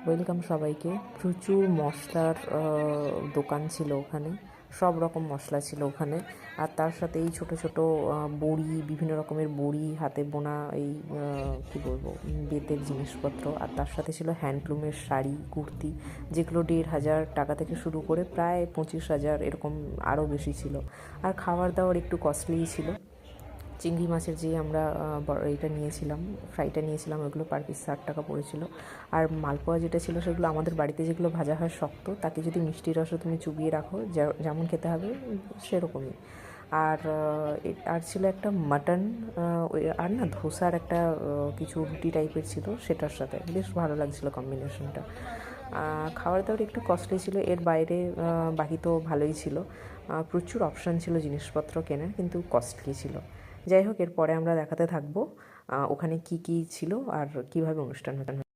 Welcome সবাইকে। প্রচুর মশলার দোকান ছিল ওখানে, সব রকম মশলা ছিল ওখানে। আর তার সাথে এই ছোটো ছোটো বড়ি, বিভিন্ন রকমের বড়ি, হাতে বোনা এই কী বলবো বেতের জিনিসপত্র। আর তার সাথে ছিল হ্যান্ডলুমের শাড়ি, কুর্তি, যেগুলো 1,500 টাকা থেকে শুরু করে প্রায় 25,000 এরকম আরও বেশি ছিল। আর খাবার দাবার একটু কস্টলিই ছিল। চিংড়ি মাছের যে আমরা এইটা নিয়েছিলাম, ফ্রাইটা নিয়েছিলাম, ওইগুলো পার পিস 60 টাকা পড়েছিল। আর মালপোয়া যেটা ছিল সেগুলো আমাদের বাড়িতে যেগুলো ভাজা হয় শক্ত, তাকে যদি মিষ্টি রসে তুমি চুবিয়ে রাখো যেমন খেতে হবে সেরকমই। আর আর ছিল একটা মাটন, আর না ধোসার একটা কিছু রুটি টাইপের ছিল, সেটার সাথে বেশ ভালো লাগছিলো কম্বিনেশনটা। খাবার দাবার একটু কস্টলি ছিল, এর বাইরে বাকি তো ভালোই ছিল। প্রচুর অপশান ছিল জিনিসপত্র কেনার, কিন্তু কস্টলি ছিল। যাই হোক, এরপরে আমরা দেখাতে থাকবো ওখানে কি কি ছিল আর কিভাবে অনুষ্ঠান হতো।